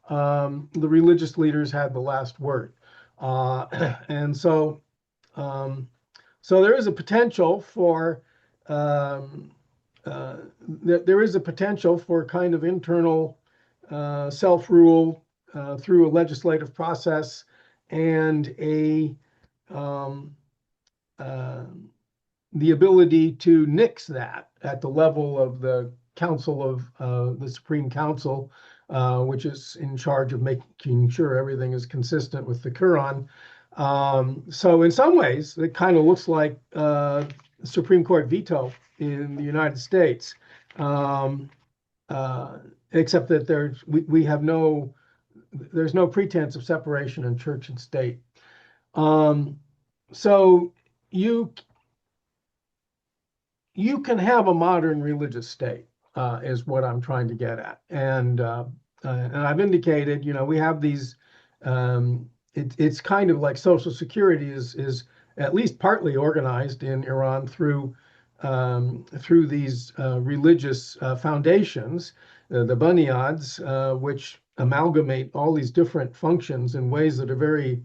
the religious leaders had the last word. And so, so there is a potential for there is a potential for kind of internal self-rule through a legislative process and the ability to nix that at the level of the Council of the Supreme Council, which is in charge of making sure everything is consistent with the Quran. So in some ways, it kind of looks like Supreme Court veto in the United States, except that there's no pretense of separation in church and state. So you can have a modern religious state, is what I'm trying to get at. And I've indicated, we have these, it's kind of like Social Security is at least partly organized in Iran through these religious foundations, the bunyads, which amalgamate all these different functions in ways that are very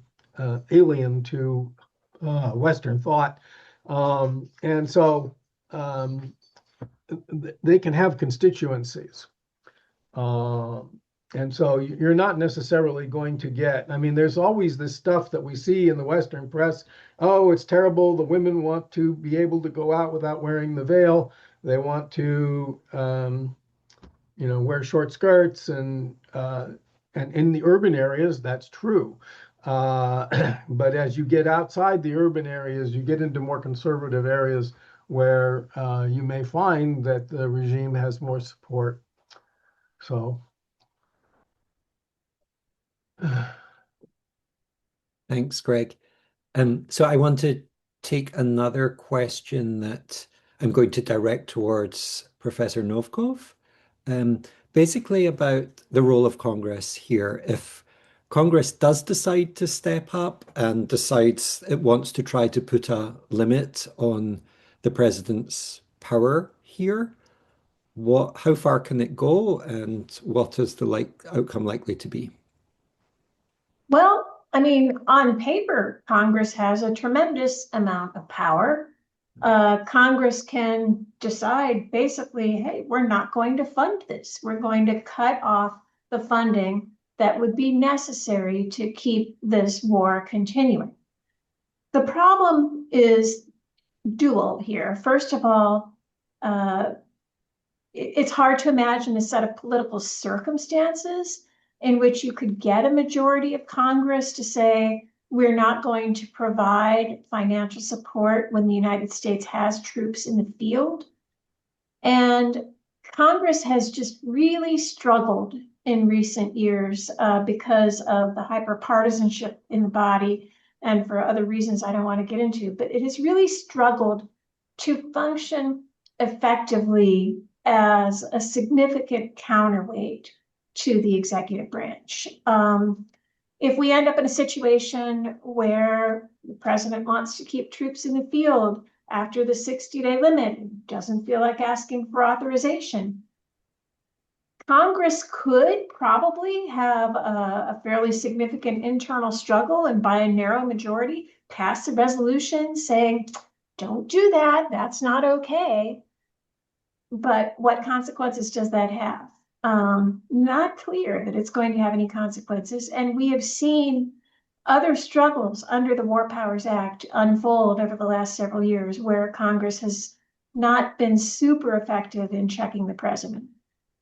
alien to Western thought. And so they can have constituencies. And so you're not necessarily going to get, there's always this stuff that we see in the Western press. Oh, it's terrible. The women want to be able to go out without wearing the veil. They want to, wear short skirts, and in the urban areas, that's true. But as you get outside the urban areas, you get into more conservative areas where you may find that the regime has more support. So. Thanks, Greg. So I want to take another question that I'm going to direct towards Professor Novkov. Um, Basically about the role of Congress here. If Congress does decide to step up and decides it wants to try to put a limit on the president's power here, how far can it go, and what is the outcome likely to be? Well, I mean, on paper, Congress has a tremendous amount of power. Congress can decide basically, hey, we're not going to fund this. We're going to cut off the funding that would be necessary to keep this war continuing. The problem is dual here. First of all, it's hard to imagine a set of political circumstances in which you could get a majority of Congress to say, we're not going to provide financial support when the United States has troops in the field. And Congress has just really struggled in recent years because of the hyperpartisanship in the body and for other reasons I don't want to get into, but it has really struggled to function effectively as a significant counterweight to the executive branch. If we end up in a situation where the president wants to keep troops in the field after the 60-day limit and doesn't feel like asking for authorization, Congress could probably have a fairly significant internal struggle and by a narrow majority pass a resolution saying, don't do that, that's not okay. But what consequences does that have? Not clear that it's going to have any consequences. And we have seen other struggles under the War Powers Act unfold over the last several years where Congress has not been super effective in checking the president.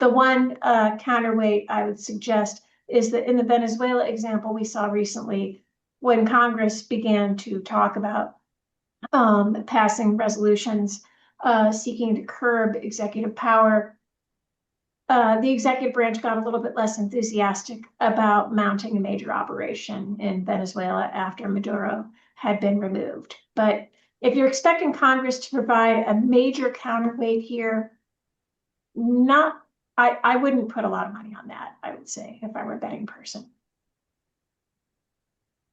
The one counterweight I would suggest is that in the Venezuela example we saw recently, when Congress began to talk about passing resolutions seeking to curb executive power, the executive branch got a little bit less enthusiastic about mounting a major operation in Venezuela after Maduro had been removed. But if you're expecting Congress to provide a major counterweight here, I wouldn't put a lot of money on that, I would say, if I were a betting person.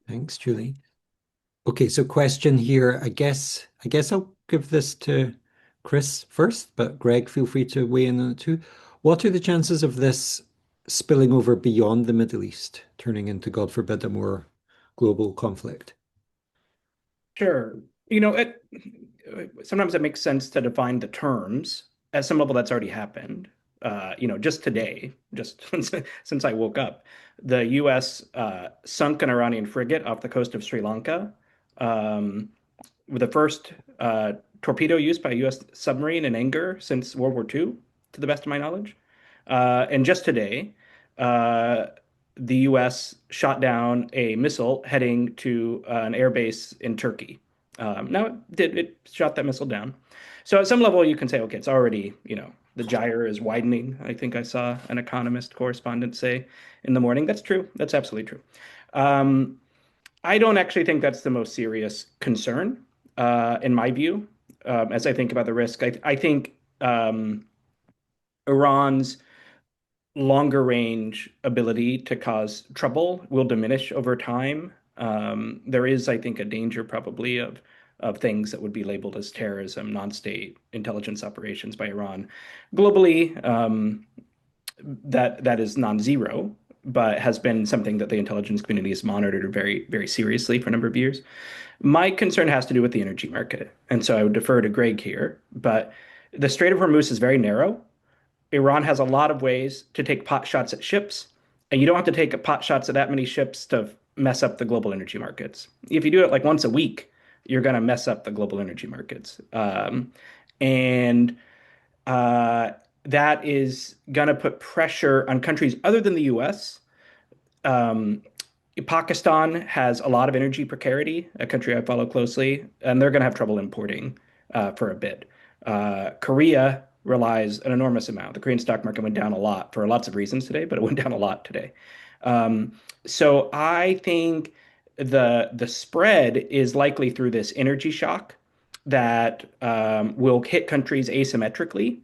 Thanks, Julie. Okay, so question here. I guess I'll give this to Chris first, but Greg, feel free to weigh in on it too. What are the chances of this spilling over beyond the Middle East, turning into, God forbid, a more global conflict? Sure. Sometimes it makes sense to define the terms. At some level, that's already happened. Just today, just since I woke up, the U.S. Sunk an Iranian frigate off the coast of Sri Lanka, with the first torpedo used by a U.S. submarine in anger since World War II, to the best of my knowledge. And just today, the U.S. shot down a missile heading to an airbase in Turkey. Now, it shot that missile down. So at some level, you can say, okay, it's already, the gyre is widening. I think I saw an Economist correspondent say in the morning. That's true. That's absolutely true. I don't actually think that's the most serious concern, in my view, as I think about the risk. I think Iran's longer range ability to cause trouble will diminish over time. There is, I think, a danger probably of things that would be labeled as terrorism, non-state intelligence operations by Iran. Globally, that is non-zero, but has been something that the intelligence community has monitored very, very seriously for a number of years. My concern has to do with the energy market. And so I would defer to Greg here, but the Strait of Hormuz is very narrow. Iran has a lot of ways to take pot shots at ships, and you don't have to take pot shots at that many ships to mess up the global energy markets. If you do it like once a week, you're going to mess up the global energy markets. And that is going to put pressure on countries other than the US. Pakistan has a lot of energy precarity, a country I follow closely, and they're going to have trouble importing for a bit. Korea relies an enormous amount. The Korean stock market went down a lot for lots of reasons today, but it went down a lot today. So I think the spread is likely through this energy shock that will hit countries asymmetrically.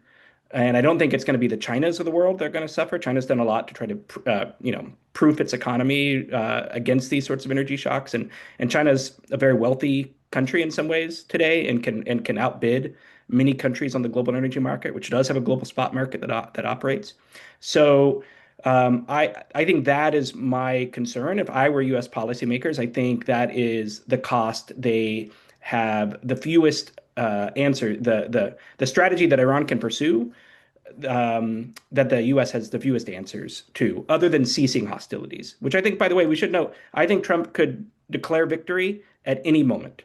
And I don't think it's going to be the Chinas of the world that are going to suffer. China's done a lot to try to, proof its economy against these sorts of energy shocks. And China's a very wealthy country in some ways today, and can outbid many countries on the global energy market, which does have a global spot market that operates. So I think that is my concern. If I were U.S. policymakers, I think that is the cost they have the fewest answer the strategy that Iran can pursue, that the U.S. has the fewest answers to, other than ceasing hostilities, which I think, by the way, we should note. I think Trump could declare victory at any moment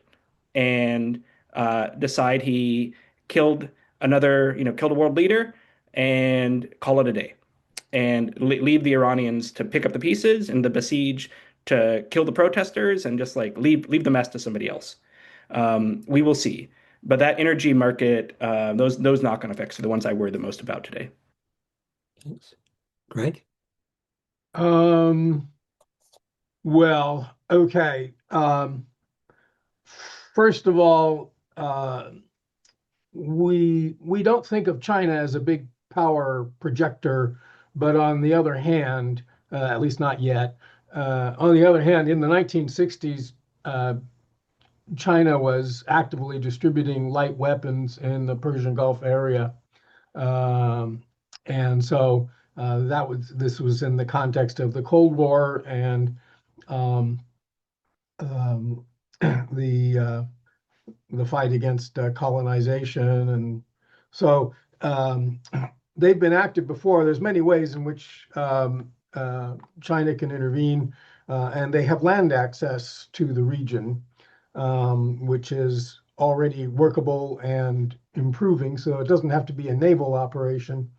and decide he killed killed a world leader and call it a day and leave the Iranians to pick up the pieces and the besiege to kill the protesters and just like leave the mess to somebody else. We will see. But that energy market, those knock-on effects are the ones I worry the most about today. Thanks. Greg? Um, well, okay. First of all, we don't think of China as a big power projector, but on the other hand, at least not yet. On the other hand, in the 1960s, China was actively distributing light weapons in the Persian Gulf area. And so this was in the context of the Cold War and um, um, the fight against colonization. And so they've been active before. There's many ways in which China can intervene, and they have land access to the region, which is already workable and improving. So it doesn't have to be a naval operation.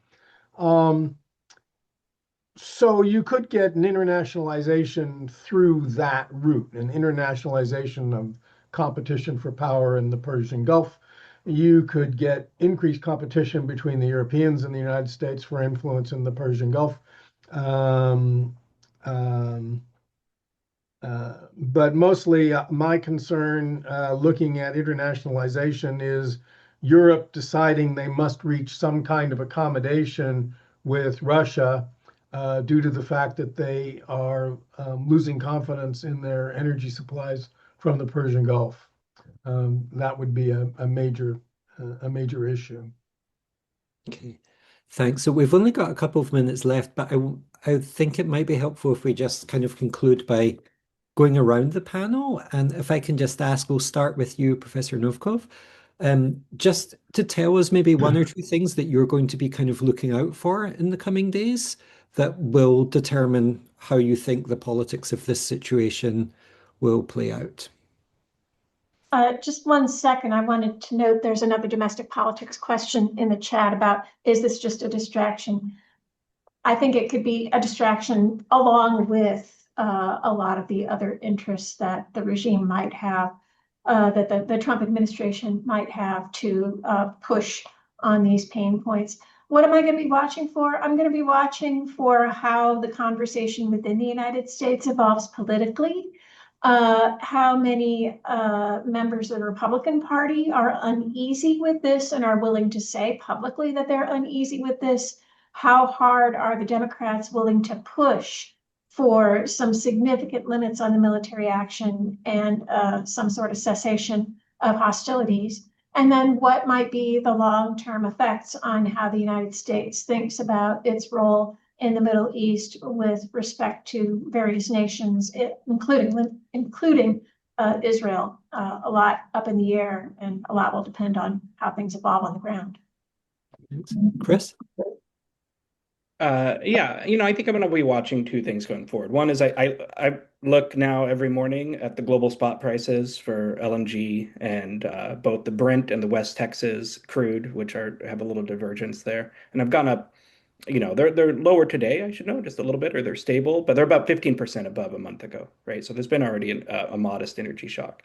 So you could get an internationalization through that route, an internationalization of competition for power in the Persian Gulf. You could get increased competition between the Europeans and the United States for influence in the Persian Gulf. Um, um, but mostly my concern looking at internationalization is Europe deciding they must reach some kind of accommodation with Russia due to the fact that they are losing confidence in their energy supplies from the Persian Gulf. That would be a major issue. Okay, thanks. So we've only got a couple of minutes left, but I think it might be helpful if we just kind of conclude by going around the panel. And if I can just ask, we'll start with you, Professor Novkov, just to tell us maybe one or two things that you're going to be kind of looking out for in the coming days that will determine how you think the politics of this situation will play out. Just 1 second. I wanted to note there's another domestic politics question in the chat about, is this just a distraction? I think it could be a distraction along with a lot of the other interests that the regime might have, that the Trump administration might have to push on these pain points. What am I going to be watching for? I'm going to be watching for how the conversation within the United States evolves politically. How many members of the Republican Party are uneasy with this and are willing to say publicly that they're uneasy with this? How hard are the Democrats willing to push for some significant limits on the military action and some sort of cessation of hostilities? And then what might be the long-term effects on how the United States thinks about its role in the Middle East with respect to various nations, including Israel? A lot up in the air, and a lot will depend on how things evolve on the ground. Thanks. Chris? Yeah, I think I'm going to be watching two things going forward. One is I look now every morning at the global spot prices for LNG and both the Brent and the West Texas crude, which have a little divergence there. And I've gone up, they're lower today, I should know, just a little bit, or they're stable, but they're about 15% above a month ago, right? So there's been already a modest energy shock.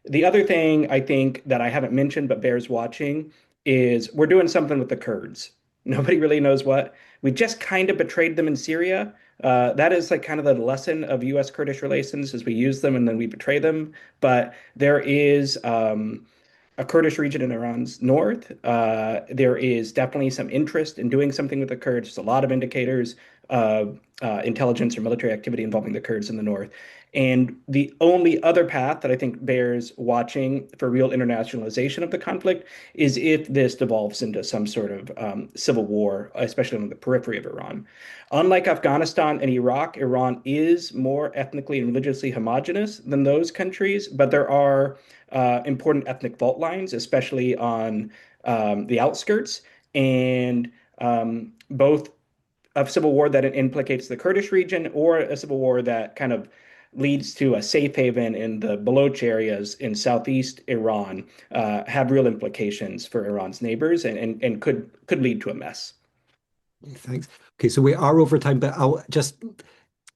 The other thing I think that I haven't mentioned but bears watching is we're doing something with the Kurds. Nobody really knows what. We just kind of betrayed them in Syria. That is like kind of the lesson of U.S.-Kurdish relations is we use them and then we betray them. But there is a Kurdish region in Iran's north. There is definitely some interest in doing something with the Kurds. There's a lot of indicators of intelligence or military activity involving the Kurds in the north. And the only other path that I think bears watching for real internationalization of the conflict is if this devolves into some sort of civil war, especially on the periphery of Iran. Unlike Afghanistan and Iraq, Iran is more ethnically and religiously homogenous than those countries, but there are important ethnic fault lines, especially on the outskirts, and both a civil war that implicates the Kurdish region or a civil war that kind of leads to a safe haven in the Baloch areas in southeast Iran have real implications for Iran's neighbors and could lead to a mess. Thanks. Okay, so we are over time, but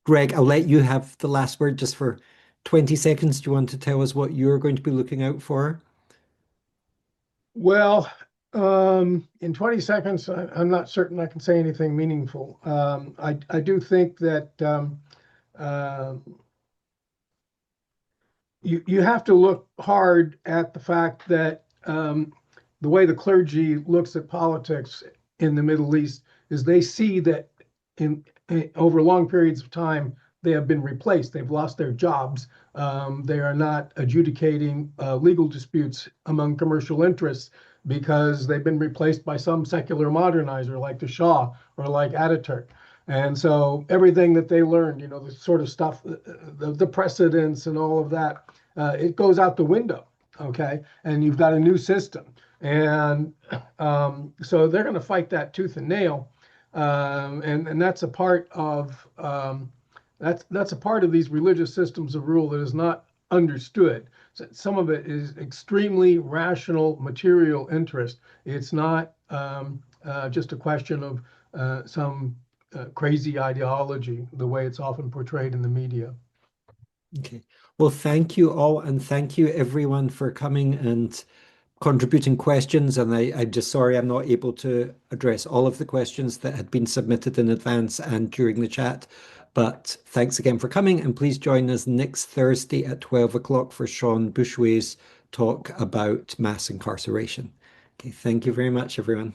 Greg, I'll let you have the last word just for 20 seconds. Do you want to tell us what you're going to be looking out for? Well, in 20 seconds, I'm not certain I can say anything meaningful. I do think that you have to look hard at the fact that the way the clergy looks at politics in the Middle East is they see that in over long periods of time they have been replaced. They've lost their jobs. They are not adjudicating legal disputes among commercial interests because they've been replaced by some secular modernizer like the Shah or like Ataturk. And so everything that they learned, the sort of stuff, the precedents and all of that, it goes out the window. Okay. And you've got a new system. And so they're going to fight that tooth and nail. And that's a part of that's a part of these religious systems of rule that is not understood. So some of it is extremely rational material interest. It's not just a question of some crazy ideology, the way it's often portrayed in the media. Okay. Well, thank you all, and thank you everyone for coming and contributing questions. And I'm just sorry I'm not able to address all of the questions that had been submitted in advance and during the chat. But thanks again for coming, and please join us next Thursday at 12 o'clock for Sean Bushway's talk about mass incarceration. Okay, thank you very much, everyone.